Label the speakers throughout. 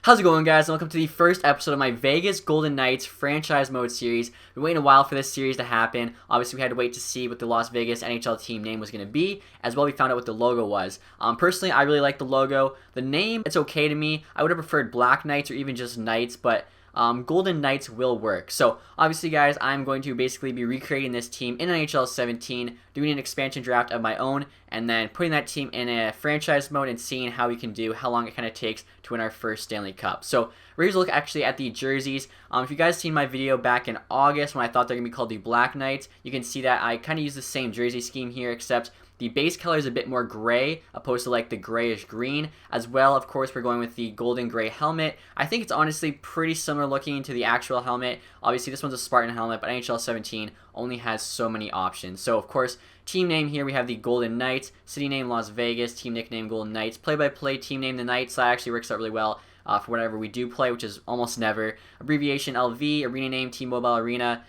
Speaker 1: How's it going, guys? And welcome to the first episode of my Vegas Golden Knights franchise mode series. We've been waiting a while for this series to happen. Obviously, we had to wait to see what the Las Vegas NHL team name was going to be, as well we found out what the logo was. Personally, I really like the logo. The name, it's okay to me. I would have preferred Black Knights or even just Knights, but Golden Knights will work. So obviously, guys, I'm going to basically be recreating this team in NHL 17, doing an expansion draft of my own, and then putting that team in a franchise mode and seeing how we can do, how long it kind of takes to win our first Stanley Cup. So we're going to look actually at the jerseys. If you guys seen my video back in August when I thought they're going to be called the Black Knights, you can see that I kind of use the same jersey scheme here, except the base color is a bit more gray, opposed to like the grayish green. As well, of course, we're going with the golden gray helmet. I think it's honestly pretty similar looking to the actual helmet. Obviously, this one's a Spartan helmet, but NHL 17 only has so many options. So, of course, team name here, we have the Golden Knights. City name, Las Vegas. Team nickname, Golden Knights. Play-by-play team name, the Knights. So that actually works out really well for whatever we do play, which is almost never. Abbreviation, LV. Arena name, T-Mobile Arena.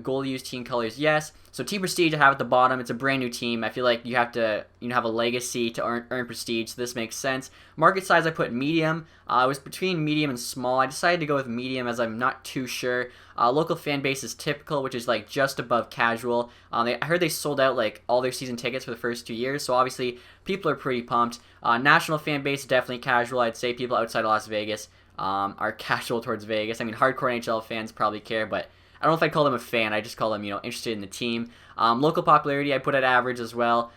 Speaker 1: Goal use, team colors, yes. So team prestige I have at the bottom. It's a brand new team. I feel like you have to have a legacy to earn prestige, so this makes sense. Market size I put medium. I was between medium and small. I decided to go with medium as I'm not too sure. Local fan base is typical, which is like just above casual. I heard they sold out like all their season tickets for the first 2 years, so obviously people are pretty pumped. National fan base, definitely casual. I'd say people outside of Las Vegas are casual towards Vegas. I mean, hardcore NHL fans probably care, but I don't know if I'd call them a fan. I just call them, interested in the team. Local popularity, I put at average as well.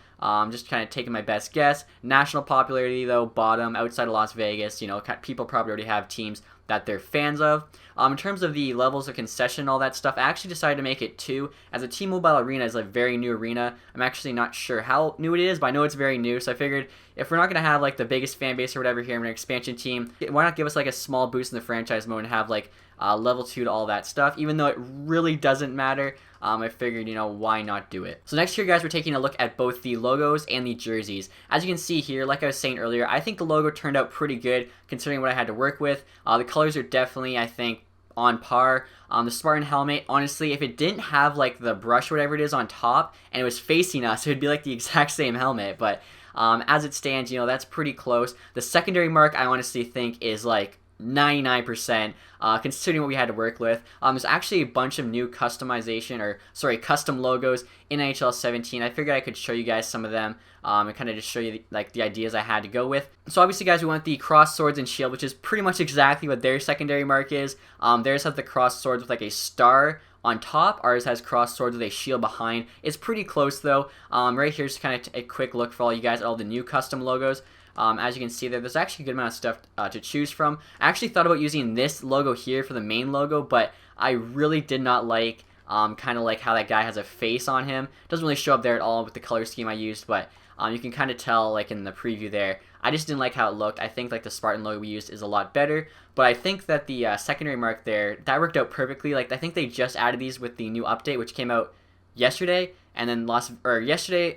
Speaker 1: Just kind of taking my best guess. National popularity, though, bottom, outside of Las Vegas. People probably already have teams that they're fans of. In terms of the levels of concession and all that stuff, I actually decided to make it 2. As a T-Mobile Arena is a very new arena. I'm actually not sure how new it is, but I know it's very new. So I figured if we're not going to have like the biggest fan base or whatever here in an expansion team, why not give us like a small boost in the franchise mode and have like level 2 to all that stuff, even though it really doesn't matter. I figured, why not do it? So next here, guys, we're taking a look at both the logos and the jerseys. As you can see here, like I was saying earlier, I think the logo turned out pretty good considering what I had to work with. The colors are definitely, I think, on par. The Spartan helmet, honestly, if it didn't have like the brush or whatever it is on top and it was facing us, it would be like the exact same helmet. But as it stands, that's pretty close. The secondary mark, I honestly think, is like 99%, considering what we had to work with. There's actually a bunch of new custom logos in NHL 17. I figured I could show you guys some of them and kind of just show you the ideas I had to go with. So obviously, guys, we went the cross swords and shield, which is pretty much exactly what their secondary mark is. Theirs has the cross swords with like a star on top. Ours has cross swords with a shield behind. It's pretty close though. Right here's kind of a quick look for all you guys at all the new custom logos. As you can see there's actually a good amount of stuff to choose from. I actually thought about using this logo here for the main logo, but I really did not like kind of like how that guy has a face on him. Doesn't really show up there at all with the color scheme I used, but you can kind of tell like in the preview there. I just didn't like how it looked. I think like the Spartan logo we used is a lot better, but I think that the secondary mark there, that worked out perfectly. Like I think they just added these with the new update, which came out yesterday, and then yesterday,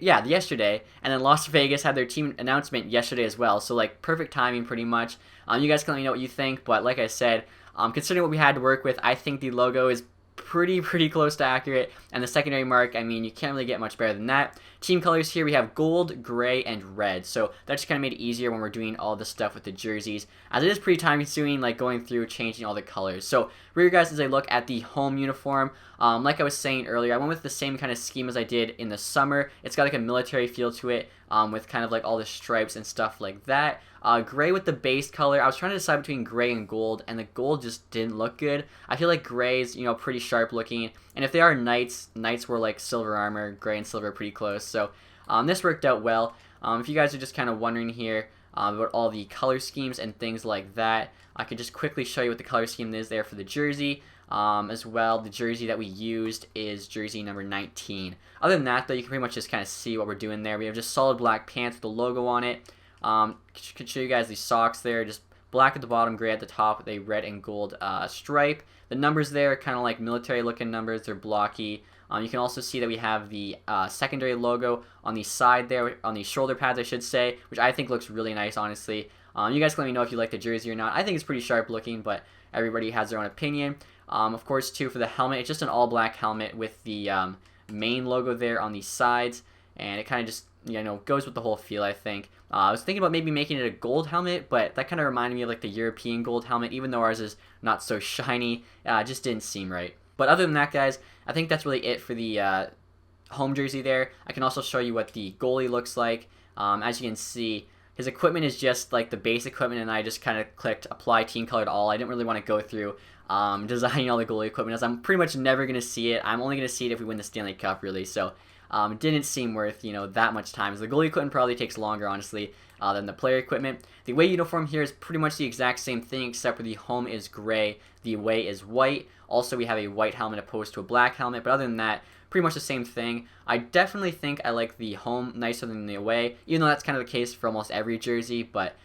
Speaker 1: and then Las Vegas had their team announcement yesterday as well. So like perfect timing, pretty much. You guys can let me know what you think, but like I said, considering what we had to work with, I think the logo is pretty close to accurate, and the secondary mark, I mean, you can't really get much better than that. Team colors here, we have gold, gray, and red, so that just kind of made it easier when we're doing all the stuff with the jerseys, as it is pretty time consuming, like going through changing all the colors. So here, guys, as I look at the home uniform, like I was saying earlier, I went with the same kind of scheme as I did in the summer. It's got like a military feel to it, with kind of like all the stripes and stuff like that. Gray with the base color. I was trying to decide between gray and gold, and the gold just didn't look good. I feel like gray is, pretty sharp looking, and if they are knights were like silver armor. Gray and silver are pretty close, so this worked out well. If you guys are just kind of wondering here about all the color schemes and things like that, I could just quickly show you what the color scheme is there for the jersey. As well, the jersey that we used is jersey number 19. Other than that, though, you can pretty much just kind of see what we're doing there. We have just solid black pants with the logo on it. Could show you guys the socks there, just black at the bottom, gray at the top with a red and gold stripe. The numbers there are kind of like military looking numbers. They're blocky. You can also see that we have the secondary logo on the side there, on the shoulder pads I should say, which I think looks really nice, honestly. You guys can let me know if you like the jersey or not. I think it's pretty sharp looking, but everybody has their own opinion. Of course, too, for the helmet, it's just an all black helmet with the main logo there on the sides, and it kind of just goes with the whole feel, I think. I was thinking about maybe making it a gold helmet, but that kind of reminded me of like the European gold helmet, even though ours is not so shiny. It just didn't seem right. But other than that, guys, I think that's really it for the home jersey there. I can also show you what the goalie looks like. As you can see, his equipment is just like the base equipment, and I just kind of clicked apply team color to all. I didn't really want to go through designing all the goalie equipment, as I'm pretty much never going to see it. I'm only going to see it if we win the Stanley Cup, really. So it didn't seem worth, that much time. As the goalie equipment probably takes longer, honestly, than the player equipment. The away uniform here is pretty much the exact same thing, except for the home is gray, the away is white. Also, we have a white helmet opposed to a black helmet, but other than that, pretty much the same thing. I definitely think I like the home nicer than the away, even though that's kind of the case for almost every jersey, but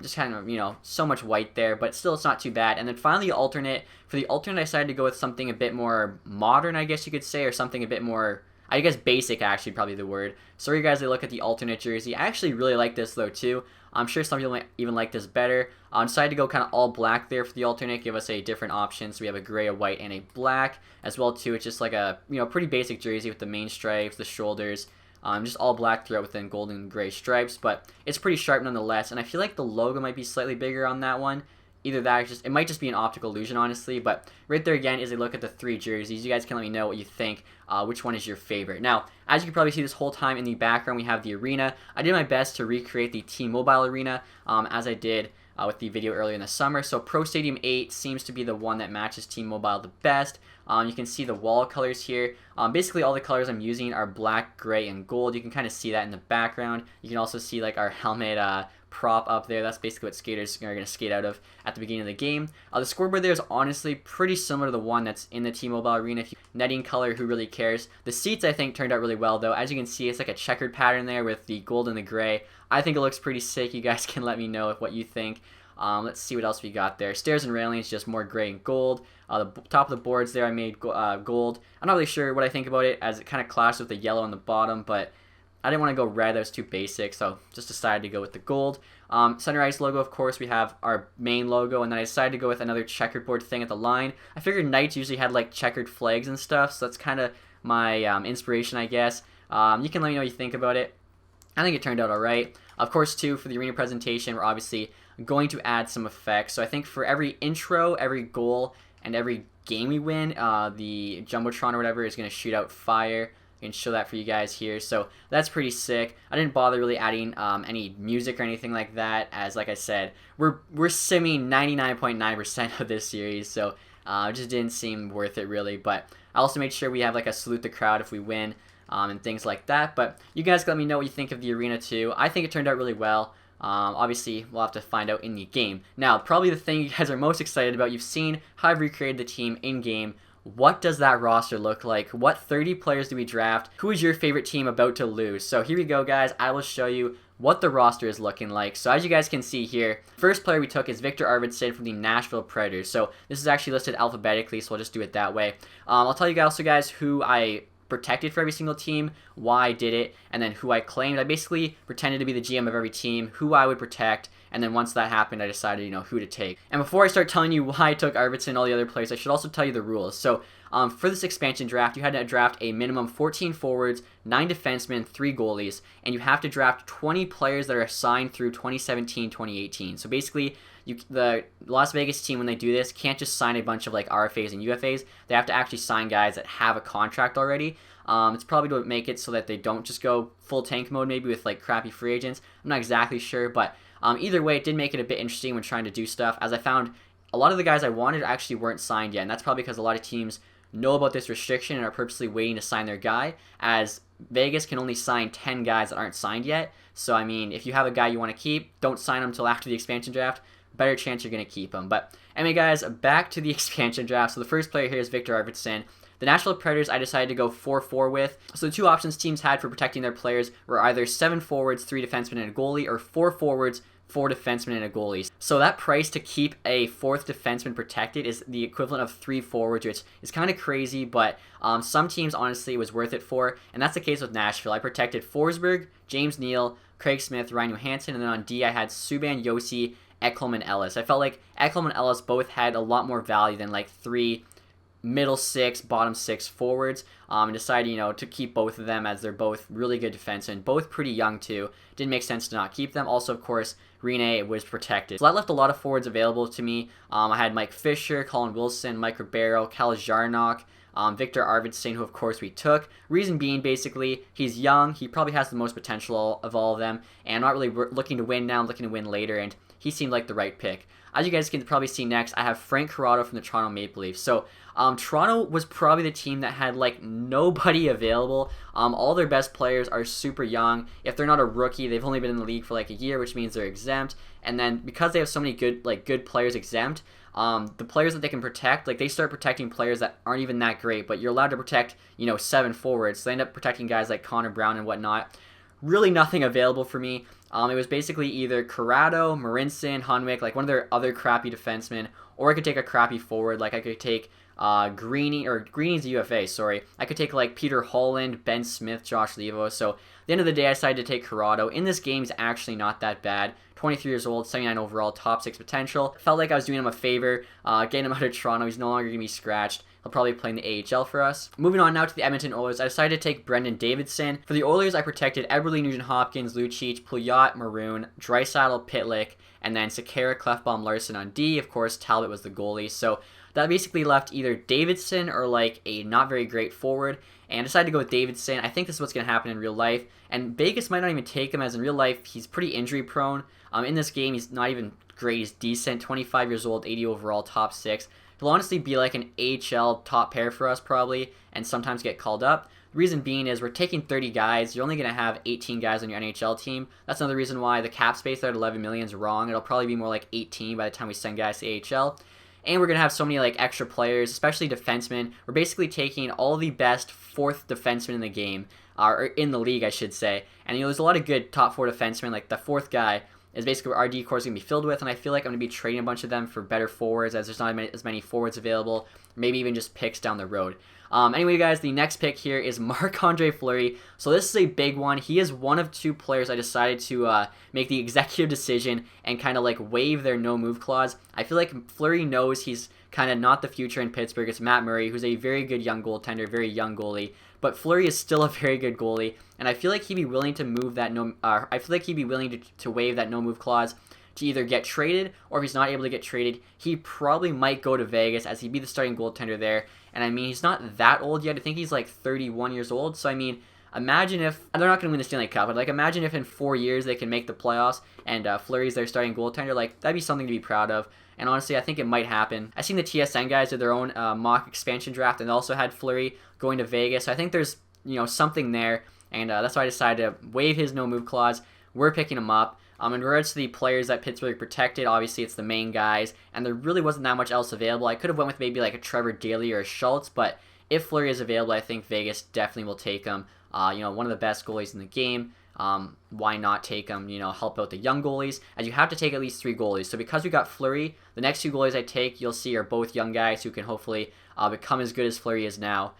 Speaker 1: just kind of, so much white there, but still it's not too bad. And then finally, alternate. For the alternate, I decided to go with something a bit more modern, I guess you could say, or something a bit more, I guess basic, actually, probably the word. So you guys, look at the alternate jersey. I actually really like this, though, too. I'm sure some people might even like this better. I decided to go kind of all black there for the alternate, give us a different option. So we have a gray, a white, and a black as well, too. It's just like a, pretty basic jersey with the main stripes, the shoulders, just all black throughout within golden and gray stripes. But it's pretty sharp nonetheless, and I feel like the logo might be slightly bigger on that one. Either that or it might just be an optical illusion, honestly. But right there again is a look at the three jerseys. You guys can let me know what you think, which one is your favorite. Now, as you can probably see this whole time in the background, we have the arena. I did my best to recreate the T-Mobile arena as I did with the video earlier in the summer. So Pro Stadium 8 seems to be the one that matches T-Mobile the best. You can see the wall colors here. Basically, all the colors I'm using are black, gray, and gold. You can kind of see that in the background. You can also see like our helmet prop up there. That's basically what skaters are going to skate out of at the beginning of the game. The scoreboard there is honestly pretty similar to the one that's in the T-Mobile arena. If you netting color, who really cares? The seats, I think, turned out really well, though. As you can see, it's like a checkered pattern there with the gold and the gray. I think it looks pretty sick. You guys can let me know what you think. Let's see what else we got there. Stairs and railings, just more gray and gold. The top of the boards there, I made gold. I'm not really sure what I think about it, as it kind of clashes with the yellow on the bottom, but I didn't want to go red. That was too basic, so just decided to go with the gold. Center ice logo, of course, we have our main logo, and then I decided to go with another checkerboard thing at the line. I figured Knights usually had like checkered flags and stuff, so that's kind of my inspiration, I guess. You can let me know what you think about it. I think it turned out alright. Of course, too, for the arena presentation, we're obviously going to add some effects. So I think for every intro, every goal, and every game we win, the Jumbotron or whatever is going to shoot out fire. I can show that for you guys here. So that's pretty sick. I didn't bother really adding any music or anything like that, as like I said, we're simming 99.9% of this series, so it just didn't seem worth it really. But I also made sure we have like a salute the crowd if we win, and things like that. But you guys can let me know what you think of the arena too. I think it turned out really well. Obviously, we'll have to find out in the game. Now, probably the thing you guys are most excited about, you've seen how I've recreated the team in-game. What does that roster look like? What 30 players do we draft? Who is your favorite team about to lose? So here we go, guys. I will show you what the roster is looking like. So as you guys can see here, first player we took is Victor Arvidsson from the Nashville Predators. So this is actually listed alphabetically, so we'll just do it that way. I'll tell you guys who I protected for every single team, why I did it, and then who I claimed. I basically pretended to be the GM of every team, who I would protect, and then once that happened, I decided, who to take. And before I start telling you why I took Arvidsson and all the other players, I should also tell you the rules. So for this expansion draft, you had to draft a minimum 14 forwards, 9 defensemen, 3 goalies, and you have to draft 20 players that are assigned through 2017-2018. So basically, the Las Vegas team, when they do this, can't just sign a bunch of like RFAs and UFAs. They have to actually sign guys that have a contract already. It's probably to make it so that they don't just go full tank mode, maybe with like crappy free agents. I'm not exactly sure, but either way, it did make it a bit interesting when trying to do stuff, as I found a lot of the guys I wanted actually weren't signed yet, and that's probably because a lot of teams know about this restriction and are purposely waiting to sign their guy, as Vegas can only sign 10 guys that aren't signed yet. So, I mean, if you have a guy you want to keep, don't sign him until after the expansion draft. Better chance you're going to keep him. But anyway, guys, back to the expansion draft. So the first player here is Victor Arvidsson. The Nashville Predators I decided to go 4-4 with. So the two options teams had for protecting their players were either 7 forwards, 3 defensemen, and a goalie, or 4 forwards, 4 defensemen, and a goalie. So that price to keep a 4th defenseman protected is the equivalent of 3 forwards, which is kind of crazy, but some teams, honestly, it was worth it for, and that's the case with Nashville. I protected Forsberg, James Neal, Craig Smith, Ryan Johansson, and then on D I had Subban, Yossi, Ekholm, and Ellis. I felt like Ekholm and Ellis both had a lot more value than like 3 middle six, bottom six forwards, and decided, to keep both of them as they're both really good defensemen, both pretty young too. Didn't make sense to not keep them. Also, of course, Rene was protected. So that left a lot of forwards available to me. I had Mike Fisher, Colin Wilson, Mike Ribeiro, Cal Jarnock, Victor Arvidsson, who of course we took. Reason being, basically, he's young. He probably has the most potential of all of them, and not really looking to win now, looking to win later, and he seemed like the right pick. As you guys can probably see next, I have Frank Corrado from the Toronto Maple Leafs. So Toronto was probably the team that had like nobody available. All their best players are super young. If they're not a rookie, they've only been in the league for like a year, which means they're exempt. And then because they have so many good players exempt, the players that they can protect, like they start protecting players that aren't even that great, but you're allowed to protect, 7 forwards. So they end up protecting guys like Connor Brown and whatnot. Really nothing available for me. It was basically either Corrado, Marinson, Hunwick, like one of their other crappy defensemen, or I could take a crappy forward, like I could take Greening's UFA, sorry. I could take like Peter Holland, Ben Smith, Josh Levo. So at the end of the day, I decided to take Corrado. In this game, he's actually not that bad. 23 years old, 79 overall, top 6 potential. Felt like I was doing him a favor, getting him out of Toronto. He's no longer going to be scratched. He'll probably play in the AHL for us. Moving on now to the Edmonton Oilers, I decided to take Brendan Davidson. For the Oilers, I protected Eberle, Nugent-Hopkins, Lucic, Pouliot, Maroon, Draisaitl, Pitlick, and then Sekera, Clefbaum, Larson on D. Of course, Talbot was the goalie. So that basically left either Davidson or like a not very great forward, and I decided to go with Davidson. I think this is what's going to happen in real life, and Vegas might not even take him, as in real life, he's pretty injury prone. In this game, he's not even great. He's decent, 25 years old, 80 overall, top 6. He'll honestly be like an AHL top pair for us probably, and sometimes get called up. The reason being is we're taking 30 guys. You're only going to have 18 guys on your NHL team. That's another reason why the cap space there at 11 million is wrong. It'll probably be more like 18 by the time we send guys to AHL. And we're going to have so many like extra players, especially defensemen. We're basically taking all the best fourth defensemen in the game, or in the league, I should say. And there's a lot of good top 4 defensemen. Like the fourth guy is basically what our D core is going to be filled with, and I feel like I'm going to be trading a bunch of them for better forwards, as there's not as many forwards available, maybe even just picks down the road. Anyway, guys, the next pick here is Marc-Andre Fleury. So this is a big one. He is one of 2 players I decided to make the executive decision and kind of like waive their no-move clause. I feel like Fleury knows he's kind of not the future in Pittsburgh. It's Matt Murray, who's a very good young goaltender, very young goalie. But Fleury is still a very good goalie, and I feel like he'd be willing to move that I feel like he'd be willing to waive that no-move clause to either get traded, or if he's not able to get traded, he probably might go to Vegas, as he'd be the starting goaltender there. And I mean, he's not that old yet. I think he's like 31 years old. So I mean, imagine if they're not going to win the Stanley Cup, but like imagine if in 4 years they can make the playoffs and Fleury's their starting goaltender. Like that'd be something to be proud of. And honestly, I think it might happen. I've seen the TSN guys do their own mock expansion draft, and they also had Fleury going to Vegas. So I think there's something there, and that's why I decided to waive his no move clause. We're picking him up. In regards to the players that Pittsburgh protected, obviously it's the main guys, and there really wasn't that much else available. I could have went with maybe like a Trevor Daley or a Schultz, but if Fleury is available, I think Vegas definitely will take him. One of the best goalies in the game. Why not take him, help out the young goalies, as you have to take at least 3 goalies. So because we got Fleury, the next 2 goalies I take, you'll see, are both young guys who can hopefully become as good as Fleury is now.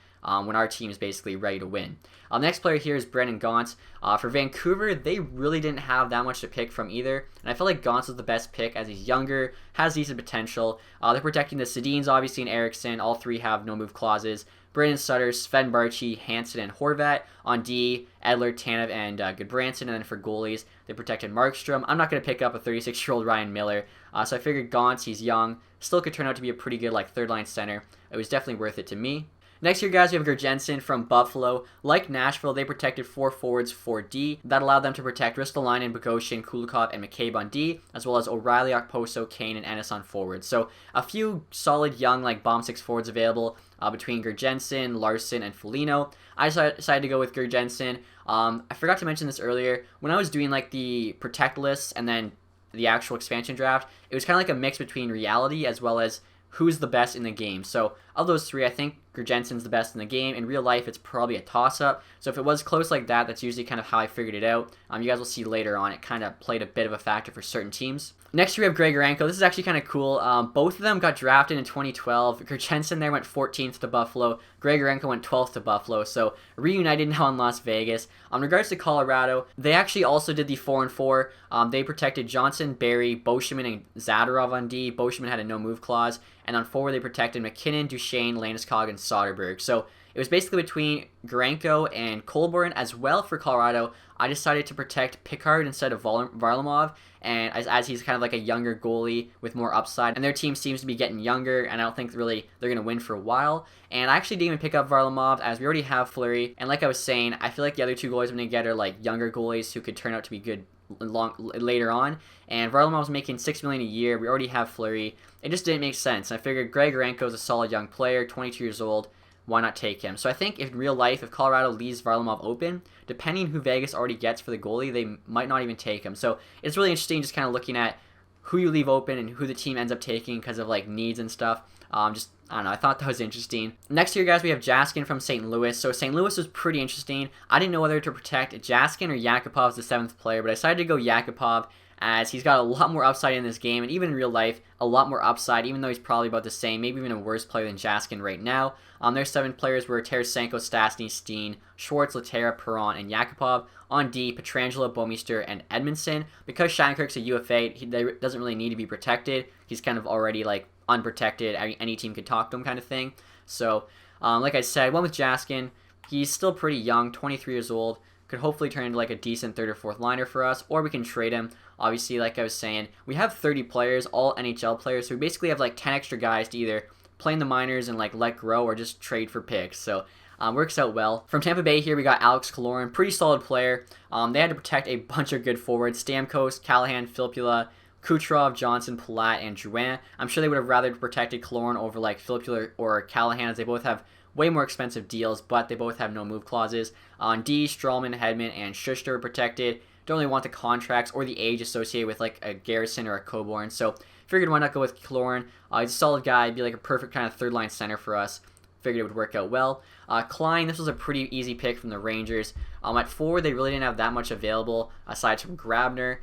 Speaker 1: When our team is basically ready to win. The next player here is Brendan Gaunce. For Vancouver, they really didn't have that much to pick from either, and I feel like Gaunce is the best pick, as he's younger, has decent potential. They're protecting the Sedins, obviously, and Eriksson. All 3 have no-move clauses. Brandon Sutter, Sven Barchi, Hansen, and Horvat. On D, Edler, Tanev, and Goodbranson. And then for goalies, they protected Markstrom. I'm not going to pick up a 36-year-old Ryan Miller, so I figured Gaunce, he's young, still could turn out to be a pretty good third-line center. It was definitely worth it to me. Next here, guys, we have Gerjensen from Buffalo. Like Nashville, they protected 4 forwards, 4 D. That allowed them to protect Ristolainen, Bogosian, Kulikov, and McCabe on D, as well as O'Reilly, Okposo, Kane, and Ennis on forwards. So a few solid young bomb 6 forwards available between Gerjensen, Larson, and Foligno. I decided to go with Gerjensen. I forgot to mention this earlier. When I was doing the protect lists and then the actual expansion draft, it was kind of like a mix between reality as well as who's the best in the game. So of those 3, I think Gerjensen's the best in the game. In real life, it's probably a toss-up. So if it was close like that, that's usually kind of how I figured it out. You guys will see later on, it kind of played a bit of a factor for certain teams. Next, we have Grigorenko. This is actually kind of cool. Both of them got drafted in 2012. Gerjensen there went 14th to Buffalo. Grigorenko went 12th to Buffalo. So reunited now in Las Vegas. In regards to Colorado, they actually also did the 4-4. They protected Johnson, Barry, Boschman, and Zadorov on D. Boschman had a no-move clause. And on forward, they protected McKinnon, Duchesne, Landeskog, and Soderberg. So it was basically between Gurenko and Colborne. As well for Colorado, I decided to protect Pickard instead of Varlamov, and as he's kind of like a younger goalie with more upside, and their team seems to be getting younger, and I don't think really they're going to win for a while. And I actually didn't even pick up Varlamov, as we already have Fleury, and like I was saying, I feel like the other two goalies I'm going to get are like younger goalies who could turn out to be good later on, and Varlamov was making $6 million a year. We already have Fleury. It just didn't make sense. I figured Grigorenko is a solid young player, 22 years old. Why not take him? So I think in real life, if Colorado leaves Varlamov open, depending who Vegas already gets for the goalie, they might not even take him. So it's really interesting just kind of looking at who you leave open and who the team ends up taking because of like needs and stuff. I don't know, I thought that was interesting. Next here, guys, we have Jaskin from St. Louis. So St. Louis was pretty interesting. I didn't know whether to protect Jaskin or Yakupov as the 7th player, but I decided to go Yakupov, as he's got a lot more upside in this game, and even in real life, a lot more upside, even though he's probably about the same, maybe even a worse player than Jaskin right now. Their 7 players were Tarasenko, Stastny, Steen, Schwartz, Laterra, Perron, and Yakupov. On D, Pietrangelo, Bouwmeester, and Edmondson. Because Shattenkirk's a UFA, he doesn't really need to be protected. He's kind of already like unprotected. Any team could talk to him kind of thing. So, like I said, went with Jaskin. He's still pretty young, 23 years old. Could hopefully turn into like a decent 3rd or 4th liner for us, or we can trade him. Obviously, like I was saying, we have 30 players, all NHL players, so we basically have like 10 extra guys to either play in the minors and like let grow or just trade for picks. So works out well. From Tampa Bay here, we got Alex Kaloran, pretty solid player. They had to protect a bunch of good forwards: Stamkos, Callahan, Filppula, Kucherov, Johnson, Palat, and Drouin. I'm sure they would have rather protected Kaloran over like Filppula or Callahan, as they both have way more expensive deals, but they both have no move clauses. On D, Strawman, Hedman, and Schuster are protected. Don't really want the contracts or the age associated with like a Garrison or a Coborn, so figured why not go with Kaloran. He's a solid guy, be like a perfect kind of 3rd line center for us. Figured it would work out well. Klein, this was a pretty easy pick from the Rangers. At forward, they really didn't have that much available aside from Grabner.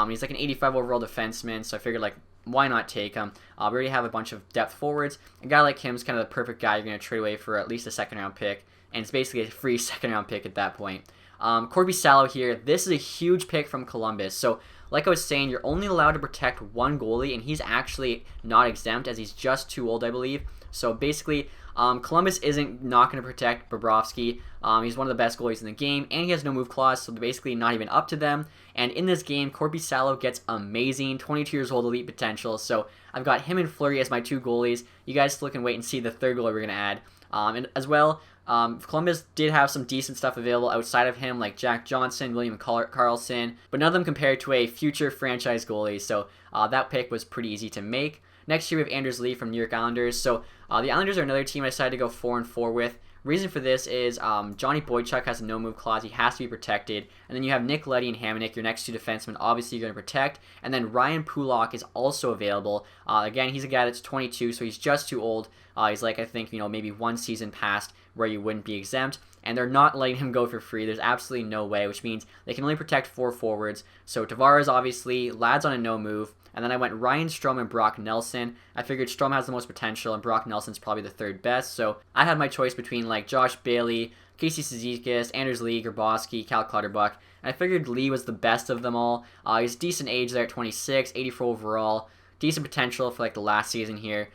Speaker 1: He's like an 85 overall defenseman, so I figured like why not take him? We already have a bunch of depth forwards. A guy like him is kind of the perfect guy you're going to trade away for at least a 2nd round pick, and it's basically a free 2nd round pick at that point. Corby Salo here. This is a huge pick from Columbus. So like I was saying, you're only allowed to protect one goalie, and he's actually not exempt as he's just too old, I believe. So basically, Columbus isn't not going to protect Bobrovsky. He's one of the best goalies in the game, and he has no move clause, so basically not even up to them. And in this game, Corby Salo gets amazing 22 years old elite potential. So I've got him and Fleury as my 2 goalies. You guys still can wait and see the 3rd goalie we're going to add. And as well, Columbus did have some decent stuff available outside of him, like Jack Johnson, William Karlsson, but none of them compared to a future franchise goalie, so that pick was pretty easy to make. Next year we have Anders Lee from New York Islanders. So the Islanders are another team I decided to go 4-4 with. Reason for this is Johnny Boychuk has a no-move clause. He has to be protected. And then you have Nick Leddy and Hamonic, your next 2 defensemen, obviously you're going to protect. And then Ryan Pulak is also available. Again, he's a guy that's 22, so he's just too old. He's like, I think, maybe 1 season past where you wouldn't be exempt. And they're not letting him go for free. There's absolutely no way, which means they can only protect 4 forwards. So Tavares, obviously, Ladd's on a no-move. And then I went Ryan Strome and Brock Nelson. I figured Strome has the most potential, and Brock Nelson's probably the 3rd best. So I had my choice between like Josh Bailey, Casey Cizikas, Anders Lee, Grabowski, Cal Clutterbuck. And I figured Lee was the best of them all. He's decent age there at 26, 84 overall. Decent potential for like the last season here.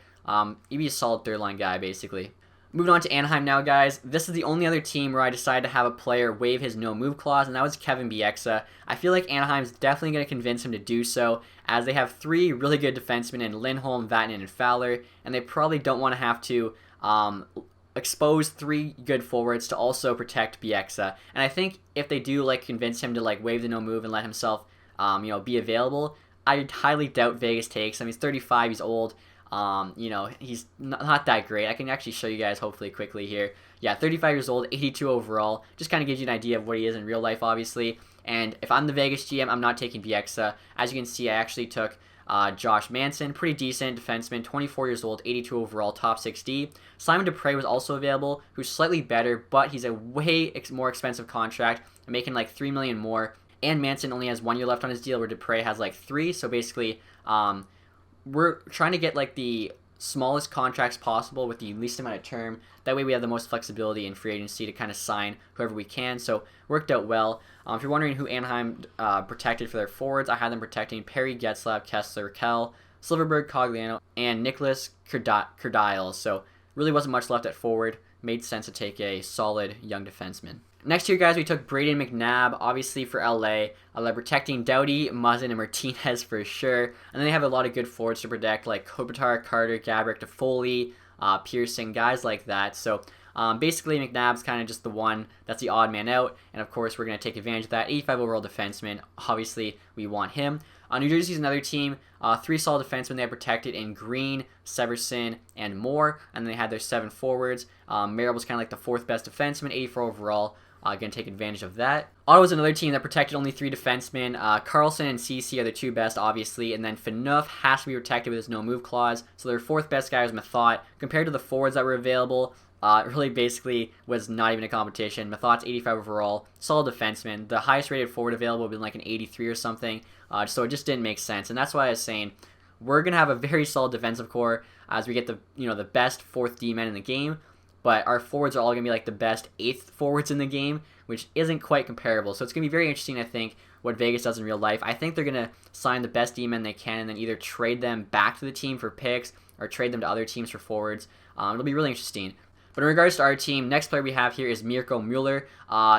Speaker 1: He'd be a solid 3rd line guy, basically. Moving on to Anaheim now, guys. This is the only other team where I decided to have a player waive his no-move clause, and that was Kevin Bieksa. I feel like Anaheim's definitely going to convince him to do so, as they have 3 really good defensemen in Lindholm, Vatanen, and Fowler, and they probably don't want to have to expose 3 good forwards to also protect Bieksa. And I think if they do like convince him to like waive the no-move and let himself be available, I highly doubt Vegas takes him. He's 35, he's old. He's not that great. I can actually show you guys hopefully quickly here. Yeah, 35 years old, 82 overall. Just kind of gives you an idea of what he is in real life, obviously. And if I'm the Vegas GM, I'm not taking Bieksa. As you can see, I actually took Josh Manson, pretty decent defenseman, 24 years old, 82 overall, top 6D. Simon Dupre was also available, who's slightly better, but he's a way more expensive contract, making like $3 million more. And Manson only has 1 year left on his deal, where Dupre has like 3. So basically, we're trying to get like the smallest contracts possible with the least amount of term. That way we have the most flexibility in free agency to kind of sign whoever we can. So worked out well. If you're wondering who Anaheim protected for their forwards, I had them protecting Perry, Getzlaf, Kessler, Kell, Silverberg, Cogliano, and Nicholas Kerdile. So really wasn't much left at forward. Made sense to take a solid young defenseman. Next year, guys, we took Braden McNabb, obviously for LA. They're protecting Doughty, Muzzin, and Martinez for sure. And then they have a lot of good forwards to protect, like Kopitar, Carter, Gabrick, Toffoli, Pearson, guys like that. So basically, McNabb's kind of just the one that's the odd man out. And of course, we're going to take advantage of that. 85 overall defenseman. Obviously, we want him. New Jersey's another team. 3 solid defensemen they have protected in Green, Severson, and Moore. And then they had their 7 forwards. Merrill was kind of like the 4th best defenseman, 84 overall. Going to take advantage of that. Ottawa's another team that protected only 3 defensemen. Carlson and Ceci are the 2 best, obviously. And then Phaneuf has to be protected with his no-move clause. So their 4th best guy was Mathot. Compared to the forwards that were available, it really basically was not even a competition. Mathot's 85 overall, solid defenseman. The highest rated forward available would be like an 83 or something. So it just didn't make sense. And that's why I was saying we're going to have a very solid defensive core as we get the best 4th D-men in the game. But our forwards are all going to be like the best 8th forwards in the game, which isn't quite comparable. So it's going to be very interesting, I think, what Vegas does in real life. I think they're going to sign the best D-men they can and then either trade them back to the team for picks or trade them to other teams for forwards. It'll be really interesting. But in regards to our team, next player we have here is Mirko Mueller.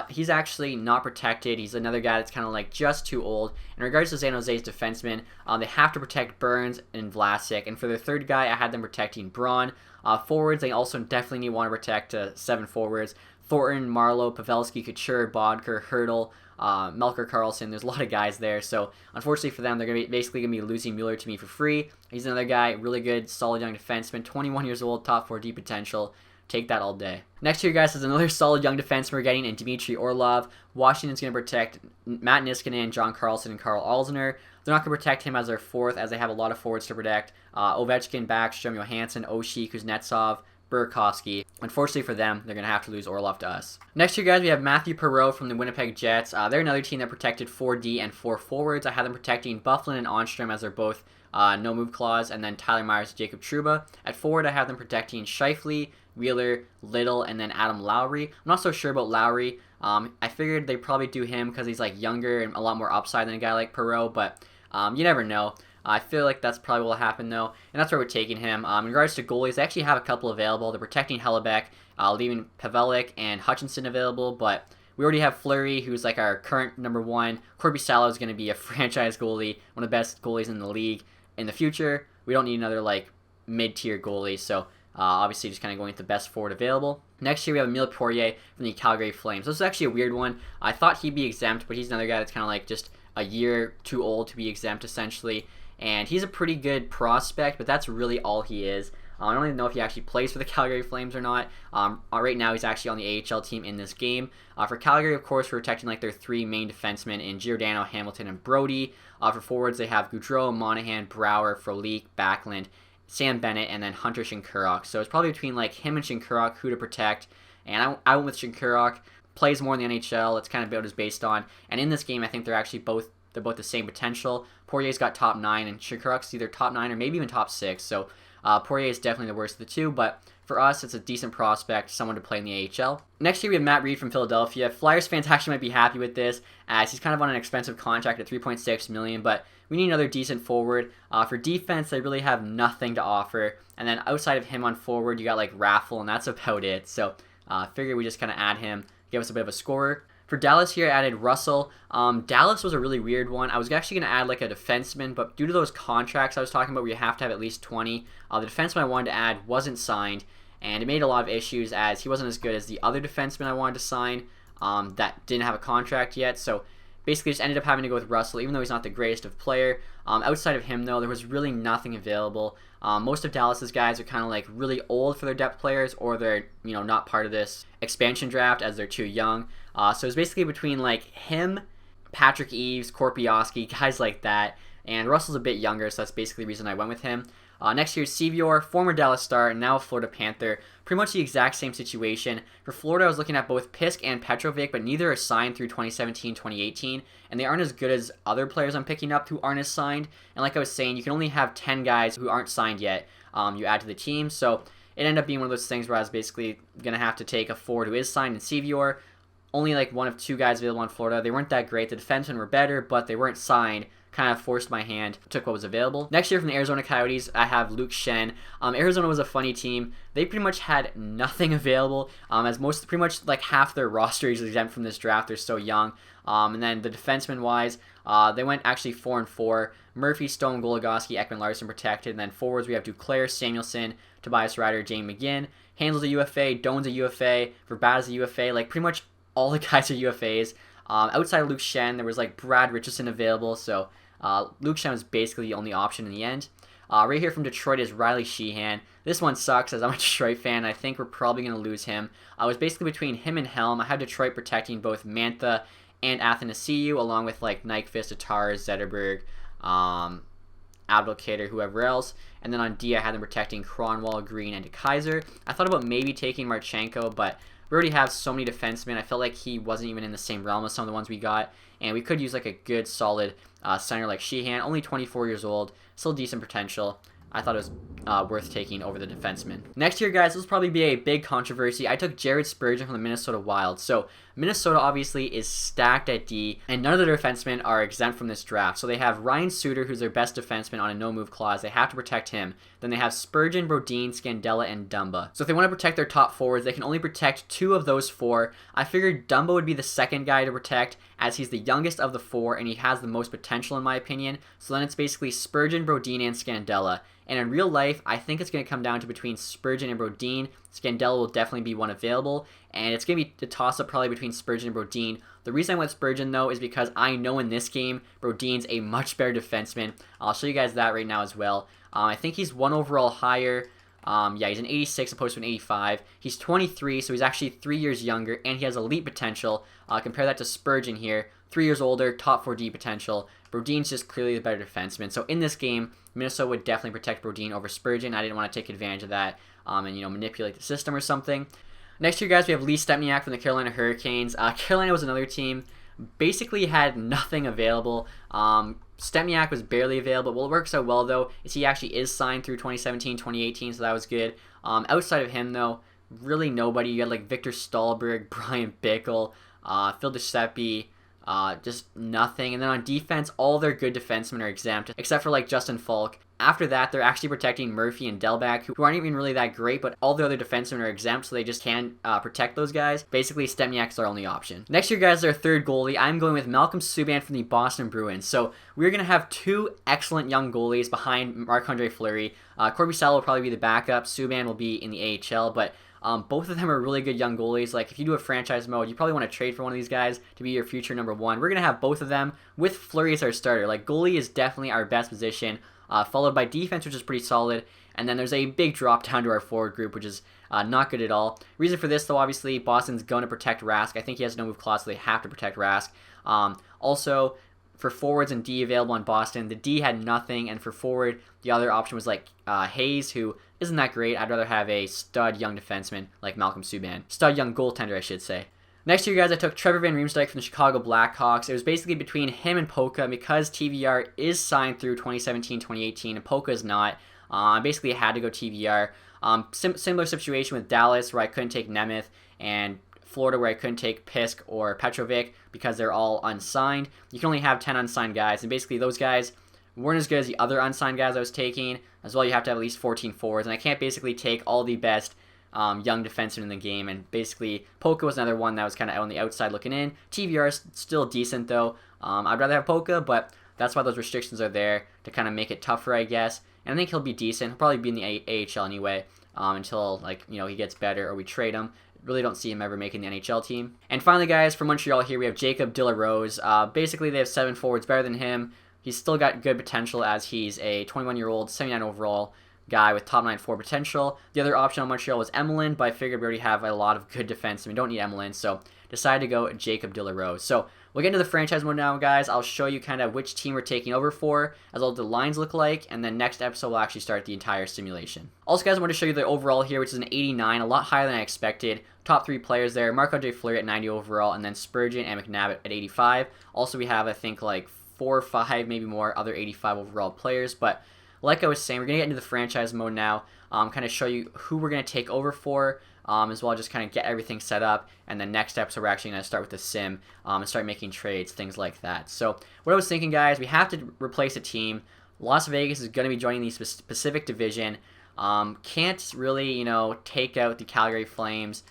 Speaker 1: He's actually not protected. He's another guy that's kind of like just too old. In regards to San Jose's defensemen, they have to protect Burns and Vlasic. And for their 3rd guy, I had them protecting Braun. Forwards, they also definitely want to protect 7 forwards. Thornton, Marlowe, Pavelski, Couture, Bodker, Hurdle, Melker, Carlson. There's a lot of guys there. So unfortunately for them, they're basically going to be losing Mueller to me for free. He's another guy, really good, solid young defenseman, 21 years old, top 4D potential. Take that all day. Next here, guys, is another solid young defenseman we're getting in Dmitry Orlov. Washington's going to protect Matt Niskanen, John Carlson, and Carl Alzner. They're not going to protect him as their 4th, as they have a lot of forwards to protect. Ovechkin, Backstrom, Johansson, Oshie, Kuznetsov, Burakovsky. Unfortunately for them, they're going to have to lose Orlov to us. Next here, guys, we have Matthew Perreault from the Winnipeg Jets. They're another team that protected 4D and 4 forwards. I had them protecting Bufflin and Onstrom as they're both no-move clause, and then Tyler Myers, Jacob Trouba. At forward, I have them protecting Scheifele, Wheeler, Little, and then Adam Lowry. I'm not so sure about Lowry. I figured they'd probably do him because he's like younger and a lot more upside than a guy like Perreault, but you never know. I feel like that's probably what will happen, though, and that's where we're taking him. In regards to goalies, they actually have a couple available. They're protecting Hellebuck, leaving Pavelec and Hutchinson available, but we already have Fleury, who's like our current number 1. Corby Salo is going to be a franchise goalie, one of the best goalies in the league in the future. We don't need another like mid-tier goalie, so obviously just kind of going with the best forward available. Next year we have Emile Poirier from the Calgary Flames. This is actually a weird one. I thought he'd be exempt, but he's another guy that's kind of like just a year too old to be exempt, essentially. And he's a pretty good prospect, but that's really all he is. I don't even know if he actually plays for the Calgary Flames or not. Right now, he's actually on the AHL team in this game. For Calgary, of course, we're protecting like their 3 main defensemen in Giordano, Hamilton, and Brody. For forwards, they have Goudreau, Monahan, Brower, Frolik, Backlund, Sam Bennett, and then Hunter Shinkaruk. So it's probably between like him and Shinkaruk who to protect. And I went with Shinkaruk. Plays more in the NHL. It's kind of what it's based on. And in this game, I think they're actually both the same potential. Poirier's got top 9, and Shinkaruk's either top 9 or maybe even top 6. So Poirier is definitely the worst of the 2, but for us, it's a decent prospect, someone to play in the AHL. Next year, we have Matt Reed from Philadelphia. Flyers fans actually might be happy with this, as he's kind of on an expensive contract at $3.6 million, but we need another decent forward. For defense, they really have nothing to offer, and then outside of him on forward, you got like Raffle, and that's about it. So figure we just kind of add him, give us a bit of a scorer. For Dallas here, I added Russell. Dallas was a really weird one. I was actually going to add like a defenseman, but due to those contracts I was talking about where you have to have at least 20, the defenseman I wanted to add wasn't signed, and it made a lot of issues as he wasn't as good as the other defenseman I wanted to sign that didn't have a contract yet. So basically just ended up having to go with Russell, even though he's not the greatest of player. Outside of him, though, there was really nothing available. Most of Dallas's guys are kind of like really old for their depth players, or they're not part of this expansion draft as they're too young. So it's basically between like him, Patrick Eves, Korpiowski, guys like that. and Russell's a bit younger, so that's basically the reason I went with him. Next year, Sevior, former Dallas Star, and now a Florida Panther. Pretty much the exact same situation. For Florida, I was looking at both Pisk and Petrovic, but neither are signed through 2017-2018, and they aren't as good as other players I'm picking up who aren't as signed. And like I was saying, you can only have 10 guys who aren't signed yet you add to the team, so it ended up being one of those things where I was basically going to have to take a forward who is signed in Sevior. Only like one of two guys available in Florida. They weren't that great. The defensemen were better, but they weren't signed. Kind of forced my hand, took what was available. Next year from the Arizona Coyotes, I have Luke Shen. Arizona was a funny team. They pretty much had nothing available, as pretty much like half their roster is exempt from this draft. They're so young. And then the defenseman wise, they went actually 4-4. Murphy, Stone, Goligoski, Ekman Larson protected. And then forwards, we have Duclair, Samuelson, Tobias Ryder, Jamie McGinn. Hansel's a UFA, Doan's a UFA, Verbata's a UFA. Like pretty much all the guys are UFAs. Outside of Luke Shen, there was like Brad Richardson available, so Luke Shen was basically the only option in the end. Right here from Detroit is Riley Sheehan. This one sucks as I'm a Detroit fan. I think we're probably going to lose him. I was basically between him and Helm. I had Detroit protecting both Mantha and Athanasiou, along with like Nyquist, Tatar, Zetterberg, Abdelkader, whoever else. And then on D, I had them protecting Cronwall, Green, and DeKaiser. I thought about maybe taking Marchenko, but we already have so many defensemen. I felt like he wasn't even in the same realm as some of the ones we got, and we could use like a good, solid center like Sheehan. Only 24 years old, still decent potential. I thought it was worth taking over the defenseman. Next year, guys, this will probably be a big controversy. I took Jared Spurgeon from the Minnesota Wild. So Minnesota obviously is stacked at D, and none of their defensemen are exempt from this draft. So they have Ryan Suter, who's their best defenseman on a no-move clause. They have to protect him. Then they have Spurgeon, Brodin, Scandella, and Dumba. So if they want to protect their top forwards, they can only protect 2 of those 4. I figured Dumba would be the second guy to protect, as he's the youngest of the 4, and he has the most potential in my opinion. So then it's basically Spurgeon, Brodin, and Scandella. And in real life, I think it's going to come down to between Spurgeon and Brodin. Scandella will definitely be one available. And it's going to be a toss-up probably between Spurgeon and Brodin. The reason I went Spurgeon, though, is because I know in this game, Brodin's a much better defenseman. I'll show you guys that right now as well. I think he's 1 overall higher. Yeah, he's an 86 opposed to an 85. He's 23, so he's actually 3 years younger, and he has elite potential. Compare that to Spurgeon here. 3 years older, top 4D potential. Brodin's just clearly the better defenseman. So in this game, Minnesota would definitely protect Brodin over Spurgeon. I didn't want to take advantage of that and, manipulate the system or something. Next year, guys, we have Lee Stempniak from the Carolina Hurricanes. Carolina was another team. Basically had nothing available. Stempniak was barely available. What works out well, though, is he actually is signed through 2017-2018, so that was good. Outside of him, though, really nobody. You had like Victor Stahlberg, Brian Bickle, Phil DeSeppe, just nothing. And then on defense, all their good defensemen are exempt, except for like Justin Falk. After that, they're actually protecting Murphy and Delback, who aren't even really that great, but all the other defensemen are exempt, so they just can't protect those guys. Basically, Stempniak's our only option. Next year, guys, our third goalie, I'm going with Malcolm Subban from the Boston Bruins. So we're going to have 2 excellent young goalies behind Marc-Andre Fleury. Corby Salo will probably be the backup. Subban will be in the AHL, but both of them are really good young goalies. Like, if you do a franchise mode, you probably want to trade for one of these guys to be your future number 1. We're going to have both of them with Fleury as our starter. Like, goalie is definitely our best position, followed by defense, which is pretty solid. And then there's a big drop down to our forward group, which is not good at all. Reason for this, though, obviously, Boston's going to protect Rask. I think he has no move clause, so they have to protect Rask. Also, for forwards and D available in Boston, the D had nothing, and for forward, the other option was like Hayes, who isn't that great. I'd rather have a stud young defenseman like Malcolm Subban. Stud young goaltender, I should say. Next year, guys, I took Trevor Van Riemsdyk from the Chicago Blackhawks. It was basically between him and Polka, because TVR is signed through 2017-2018, and Polka is not. I basically had to go TVR. Similar situation with Dallas, where I couldn't take Nemeth, and Florida, where I couldn't take Pisk or Petrovic because they're all unsigned. You can only have 10 unsigned guys, and basically those guys weren't as good as the other unsigned guys I was taking. As well, you have to have at least 14 forwards, and I can't basically take all the best young defensemen in the game. And basically, Polka was another one that was kind of on the outside looking in. TVR is still decent, though. I'd rather have Polka, but that's why those restrictions are there, to kind of make it tougher, I guess. And I think he'll be decent. He'll probably be in the AHL anyway, until he gets better or we trade him. Really don't see him ever making the NHL team. And finally, guys, for Montreal here, we have Jacob De La Rose. Basically, they have 7 forwards better than him. He's still got good potential, as he's a 21-year-old, 79 overall guy with top 9 forward potential. The other option on Montreal was Emelin, but I figured we already have a lot of good defense, and we don't need Emelin, so decided to go Jacob De La Rose. So We'll get into the franchise mode now, guys. I'll show you kind of which team we're taking over for, as well as the lines look like, and then next episode we'll actually start the entire simulation. Also, guys, I want to show you the overall here, which is an 89, a lot higher than I expected. Top 3 players there, Marc-Andre Fleury at 90 overall, and then Spurgeon and McNabb at 85. Also, we have, I think, like 4 or 5, maybe more, other 85 overall players, but like I was saying, we're going to get into the franchise mode now, kind of show you who we're going to take over for, as well, just kind of get everything set up, and then next episode we're actually going to start with the sim and start making trades, things like that. So what I was thinking, guys, we have to replace a team. Las Vegas is going to be joining the Pacific Division. Can't really, take out the Calgary Flames,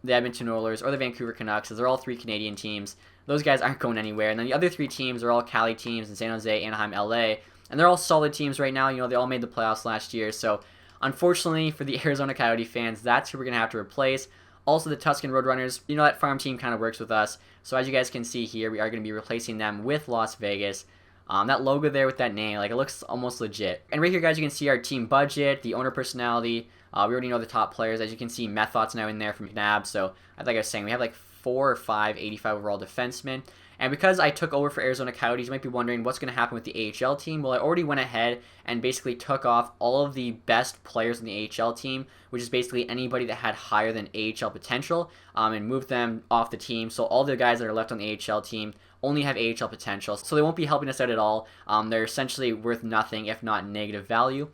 Speaker 1: the Edmonton Oilers, or the Vancouver Canucks, as they're all 3 Canadian teams. Those guys aren't going anywhere. And then the other 3 teams are all Cali teams in San Jose, Anaheim, LA, and they're all solid teams right now. They all made the playoffs last year, so unfortunately for the Arizona Coyote fans, that's who we're going to have to replace. Also, the Tuscan Roadrunners, that farm team kind of works with us. So as you guys can see here, we are going to be replacing them with Las Vegas. That logo there with that name, it looks almost legit. And right here, guys, you can see our team budget, the owner personality. We already know the top players. As you can see, Method's now in there from McNabb. So like I was saying, we have like 4 or 5 85 overall defensemen. And because I took over for Arizona Coyotes, you might be wondering what's going to happen with the AHL team. Well, I already went ahead and basically took off all of the best players in the AHL team, which is basically anybody that had higher than AHL potential, and moved them off the team. So all the guys that are left on the AHL team only have AHL potential, so they won't be helping us out at all. They're essentially worth nothing, if not negative value.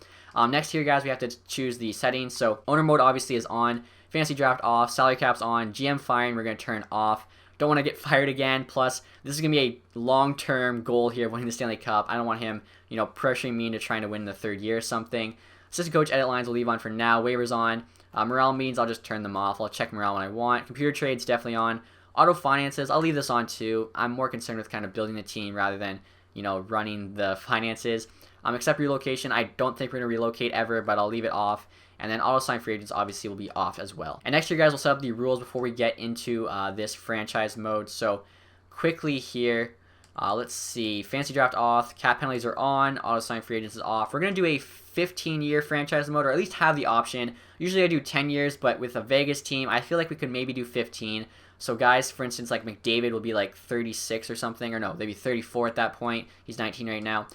Speaker 1: Next here, guys, we have to choose the settings. So owner mode obviously is on, fantasy draft off, salary cap's on, GM firing we're going to turn off. Don't want to get fired again. Plus, this is going to be a long-term goal here of winning the Stanley Cup. I don't want him, pressuring me into trying to win the 3rd year or something. Assistant coach edit lines will leave on for now. Waivers on. Morale means I'll just turn them off. I'll check morale when I want. Computer trades definitely on. Auto finances, I'll leave this on too. I'm more concerned with kind of building the team rather than, running the finances. Except relocation, I don't think we're going to relocate ever, but I'll leave it off. And then auto-sign free agents obviously will be off as well. And next year, guys, we'll set up the rules before we get into this franchise mode. So quickly here, let's see. Fantasy draft off, cap penalties are on, auto-sign free agents is off. We're going to do a 15-year franchise mode, or at least have the option. Usually I do 10 years, but with a Vegas team, I feel like we could maybe do 15. So guys, for instance, like McDavid will be like 36 or something, or no, they'd be 34 at that point. He's 19 right now.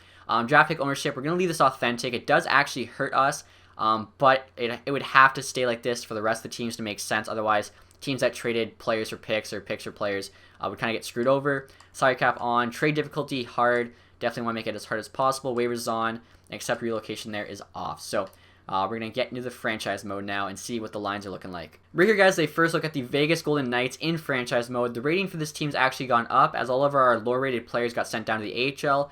Speaker 1: Draft pick ownership, we're going to leave this authentic. It does actually hurt us. But it would have to stay like this for the rest of the teams to make sense. Otherwise, teams that traded players for picks or picks for players would kind of get screwed over. Salary cap on. Trade difficulty hard. Definitely want to make it as hard as possible. Waivers on. Except relocation there is off. So we're going to get into the franchise mode now and see what the lines are looking like. Right here, guys, they first look at the Vegas Golden Knights in franchise mode. The rating for this team's actually gone up as all of our lower-rated players got sent down to the AHL,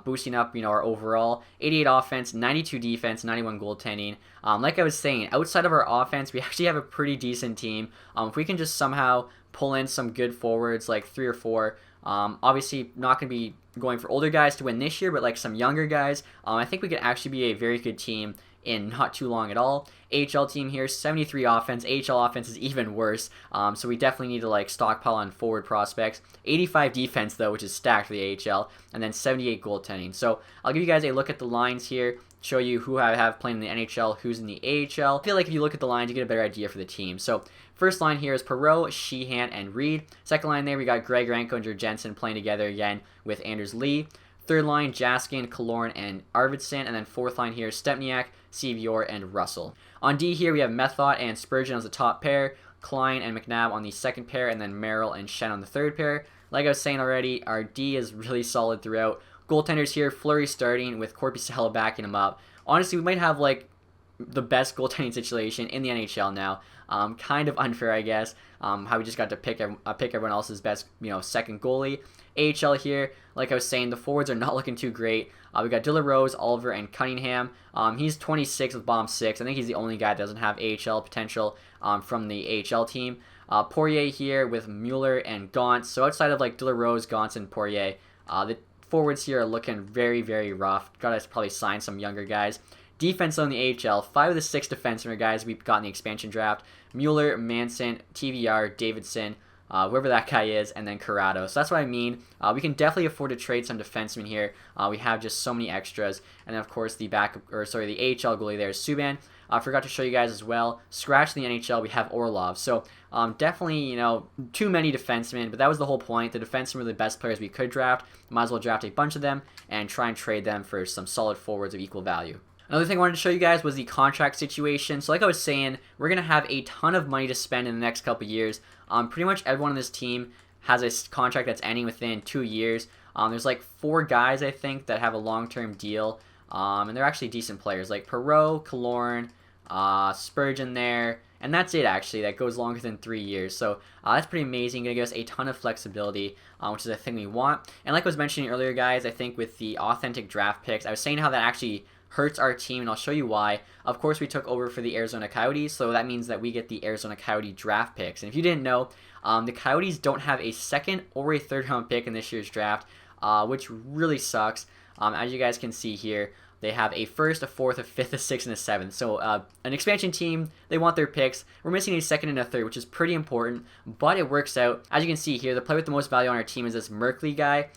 Speaker 1: boosting up, our overall. 88 offense, 92 defense, 91 goaltending. Like I was saying, outside of our offense, we actually have a pretty decent team. If we can just somehow pull in some good forwards, like 3 or 4, obviously not going to be going for older guys to win this year, but like some younger guys, I think we could actually be a very good team in not too long at all. AHL team here, 73 offense. AHL offense is even worse, so we definitely need to stockpile on forward prospects. 85 defense though, which is stacked for the AHL, and then 78 goaltending. So I'll give you guys a look at the lines here, show you who I have playing in the NHL, who's in the AHL. I feel like if you look at the lines, you get a better idea for the team. So first line here is Perreault, Sheehan, and Reed. Second line there, we got Greg Ranko and Jurgensen playing together again with Anders Lee. Third line, Jaskin, Killorn, and Arvidsson. And then fourth line here, Stepniak, Sevior, and Russell. On D here, we have Method and Spurgeon as the top pair, Klein and McNabb on the second pair, and then Merrill and Shen on the third pair. Like I was saying already, our D is really solid throughout. Goaltenders here, Fleury starting with Korpisalo backing him up. Honestly, we might have the best goaltending situation in the NHL now. Kind of unfair, I guess, how we just got to pick everyone else's best, second goalie. AHL here, like I was saying, the forwards are not looking too great. We got De La Rose, Oliver, and Cunningham. He's 26 with bomb 6. I think he's the only guy that doesn't have AHL potential from the AHL team. Poirier here with Mueller and Gaunt. So outside of De La Rose, Gaunt, and Poirier, the forwards here are looking very, very rough. Got to probably sign some younger guys. Defense on the AHL, 5 of the 6 defensemen guys we've got in the expansion draft. Mueller, Manson, TVR, Davidson, whoever that guy is, and then Corrado. So that's what I mean. We can definitely afford to trade some defensemen here. We have just so many extras. And then, of course, the AHL goalie there is Subban. I forgot to show you guys as well. Scratch the NHL, we have Orlov. So definitely, you know, too many defensemen, but that was the whole point. The defensemen were the best players we could draft. Might as well draft a bunch of them and try and trade them for some solid forwards of equal value. Another thing I wanted to show you guys was the contract situation. So like I was saying, we're going to have a ton of money to spend in the next couple years. Pretty much everyone on this team has a contract that's ending within 2 years. There's like 4 guys, I think, that have a long-term deal. And they're actually decent players, like Perreault, Killorn, Spurgeon there. And that's it, actually. That goes longer than 3 years. So that's pretty amazing. Going to give us a ton of flexibility, which is a thing we want. And like I was mentioning earlier, guys, I think with the authentic draft picks, I was saying how that actually hurts our team, and I'll show you why. Of course, we took over for the Arizona Coyotes, so that means that we get the Arizona Coyote draft picks. And if you didn't know, the Coyotes don't have a second or a third round pick in this year's draft, which really sucks. As you guys can see here, they have a first, a fourth, a fifth, a sixth, and a seventh. So an expansion team, they want their picks. We're missing a second and a third, which is pretty important, but it works out. As you can see here, the player with the most value on our team is this Merkley guy.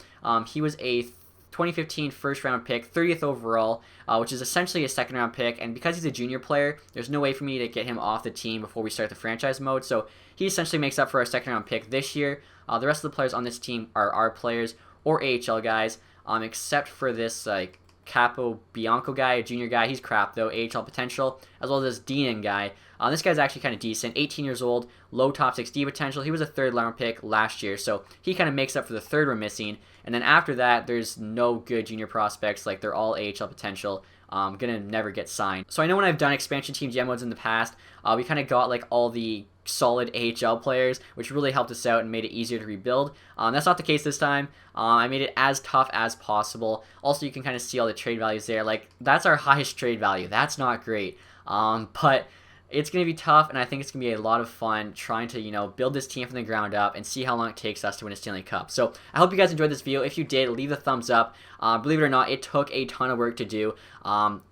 Speaker 1: He was a 2015 first round pick, 30th overall, which is essentially a second round pick, and because he's a junior player, there's no way for me to get him off the team before we start the franchise mode, so he essentially makes up for our second round pick this year. The rest of the players on this team are our players or AHL guys, except for this like Capo Bianco guy, a junior guy. He's crap though, AHL potential, as well as this Deanan guy. This guy's actually kind of decent, 18 years old, low top 6D potential. He was a third round pick last year, so he kind of makes up for the third we're missing. And then after that, there's no good junior prospects. Like, they're all AHL potential. Gonna never get signed. So I know when I've done expansion team GM modes in the past, we kind of got like all the solid AHL players, which really helped us out and made it easier to rebuild. That's not the case this time. I made it as tough as possible. Also, you can kind of see all the trade values there. Like, that's our highest trade value. That's not great. But it's going to be tough, and I think it's going to be a lot of fun trying to, you know, build this team from the ground up and see how long it takes us to win a Stanley Cup. So I hope you guys enjoyed this video. If you did, leave a thumbs up. Believe it or not, it took a ton of work to do.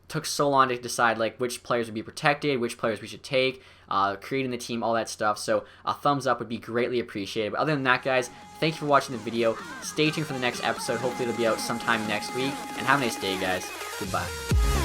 Speaker 1: Took so long to decide like which players would be protected, which players we should take, creating the team, all that stuff. So a thumbs up would be greatly appreciated. But other than that, guys, thank you for watching the video. Stay tuned for the next episode. Hopefully it'll be out sometime next week. And have a nice day, guys. Goodbye.